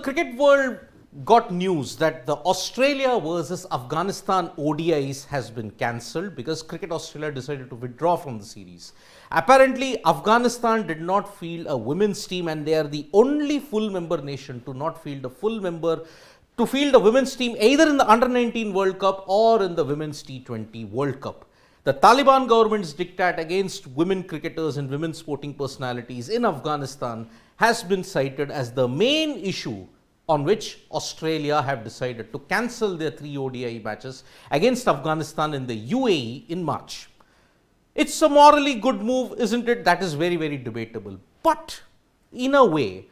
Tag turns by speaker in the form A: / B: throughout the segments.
A: cricket world got news that the Australia versus Afghanistan ODIs has been cancelled because Cricket Australia decided to withdraw from the series. Apparently, Afghanistan did not field a women's team, and they are the only full member nation to not field a women's team either in the Under-19 World Cup or in the Women's T20 World Cup. The Taliban government's diktat against women cricketers and women sporting personalities in Afghanistan has been cited as the main issue on which Australia have decided to cancel their 3 ODI matches against Afghanistan in the UAE in March. It's a morally good move, isn't it? That is very, very debatable. But in a way,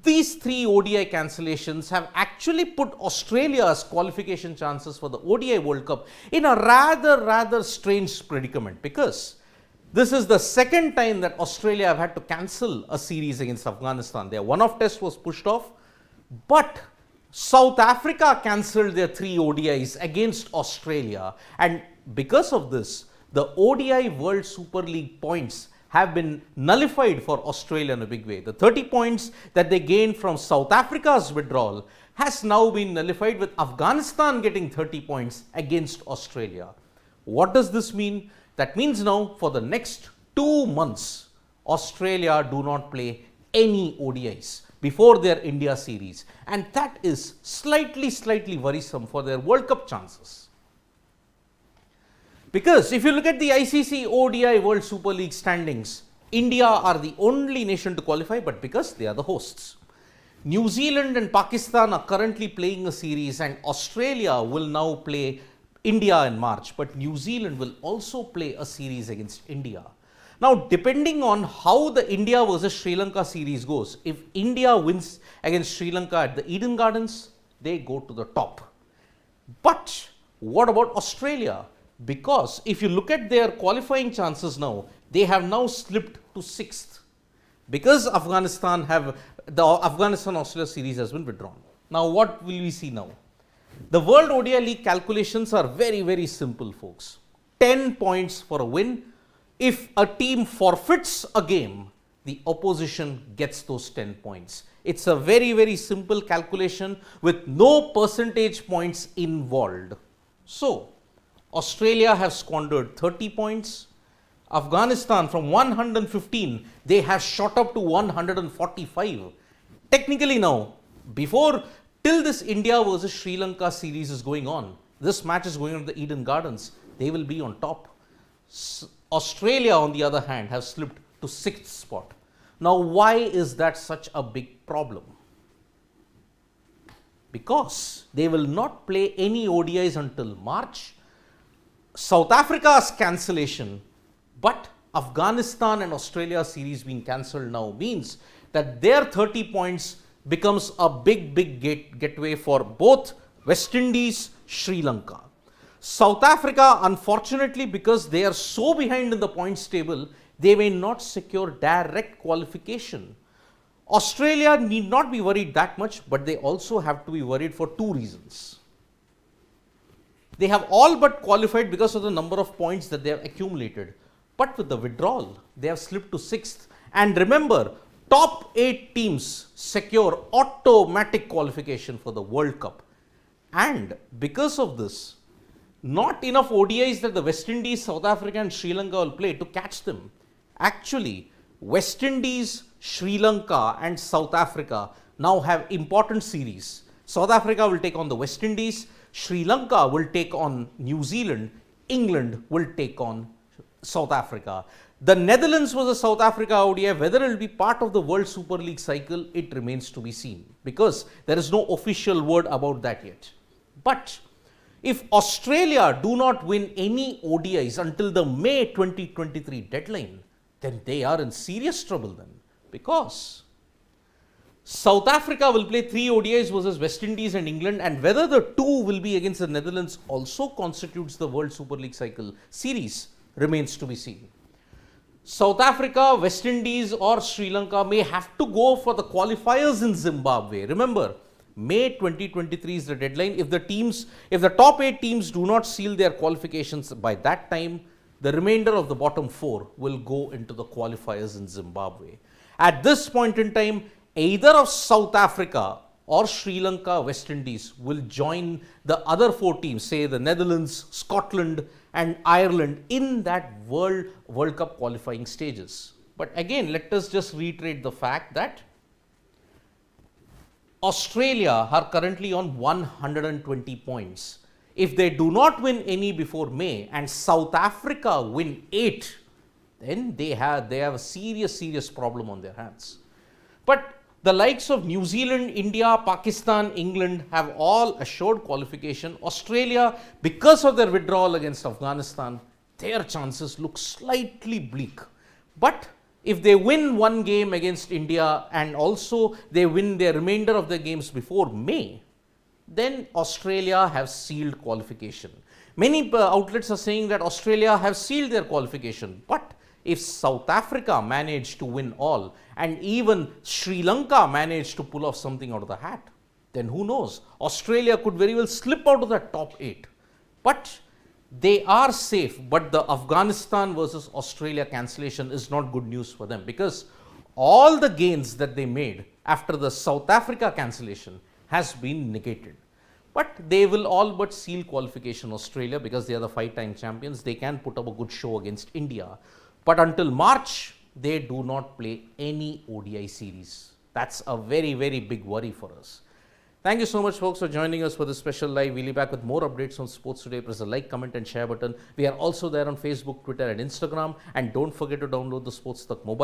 A: these 3 ODI cancellations have actually put Australia's qualification chances for the ODI World Cup in a rather strange predicament, because this is the second time that Australia have had to cancel a series against Afghanistan. Their one-off test was pushed off, but South Africa cancelled their 3 ODIs against Australia, and because of this, the ODI World Super League points have been nullified for Australia in a big way. The 30 points that they gained from South Africa's withdrawal has now been nullified, with Afghanistan getting 30 points against Australia. What does this mean? That means now for the next 2 months, Australia do not play any ODIs before their India series, and that is slightly worrisome for their World Cup chances. Because if you look at the ICC ODI World Super League standings, India are the only nation to qualify, but because they are the hosts. New Zealand and Pakistan are currently playing a series, and Australia will now play India in March, but New Zealand will also play a series against India. Now, depending on how the India versus Sri Lanka series goes, if India wins against Sri Lanka at the Eden Gardens, they go to the top. But what about Australia? Because if you look at their qualifying chances now, they have now slipped to 6th because the Afghanistan-Australia series has been withdrawn. Now, what will we see now? The World ODI League calculations are very simple, folks. 10 points for a win. If a team forfeits a game, the opposition gets those 10 points. It's a very simple calculation with no percentage points involved. So, Australia have squandered 30 points. Afghanistan, from 115, they have shot up to 145. Technically now, till this India versus Sri Lanka series is going on, this match is going on at the Eden Gardens, they will be on top. Australia, on the other hand, have slipped to 6th spot. Now, why is that such a big problem? Because they will not play any ODIs until March. South Africa's cancellation, but Afghanistan and Australia series being cancelled now means that their 30 points becomes a big gateway for both West Indies, Sri Lanka. South Africa, unfortunately, because they are so behind in the points table, they may not secure direct qualification. Australia need not be worried that much, but they also have to be worried for 2 reasons. They have all but qualified because of the number of points that they have accumulated. But with the withdrawal, they have slipped to 6th. And remember, top 8 teams secure automatic qualification for the World Cup. And because of this, not enough ODIs that the West Indies, South Africa and Sri Lanka will play to catch them. Actually, West Indies, Sri Lanka and South Africa now have important series. South Africa will take on the West Indies, Sri Lanka will take on New Zealand, England will take on South Africa. The Netherlands was a South Africa ODI. Whether it will be part of the World Super League cycle, it remains to be seen, because there is no official word about that yet. But if Australia do not win any ODIs until the May 2023 deadline, then they are in serious trouble then, because South Africa will play 3 ODIs versus West Indies and England, and whether the 2 will be against the Netherlands also constitutes the World Super League cycle series remains to be seen. South Africa, West Indies or Sri Lanka may have to go for the qualifiers in Zimbabwe. Remember, May 2023 is the deadline. If the top 8 teams do not seal their qualifications by that time, the remainder of the bottom 4 will go into the qualifiers in Zimbabwe. At this point in time, either of South Africa or Sri Lanka, West Indies will join the other 4 teams, say the Netherlands, Scotland and Ireland in that World Cup qualifying stages. But again, let us just reiterate the fact that Australia are currently on 120 points. If they do not win any before May and South Africa win 8, then they have a serious problem on their hands. But the likes of New Zealand, India, Pakistan, England have all assured qualification. Australia, because of their withdrawal against Afghanistan, their chances look slightly bleak. But if they win one game against India and also they win their remainder of the games before May, then Australia have sealed qualification. Many outlets are saying that Australia have sealed their qualification. But if South Africa managed to win all and even Sri Lanka managed to pull off something out of the hat, then who knows? Australia could very well slip out of the top 8. But they are safe. But the Afghanistan versus Australia cancellation is not good news for them, because all the gains that they made after the South Africa cancellation has been negated. But they will all but seal qualification, Australia, because they are the 5-time champions. They can put up a good show against India. But until March, they do not play any ODI series. That's a very big worry for us. Thank you so much, folks, for joining us for this special live. We'll be back with more updates on Sports Today. Press the like, comment and share button. We are also there on Facebook, Twitter and Instagram. And don't forget to download the SportsTak mobile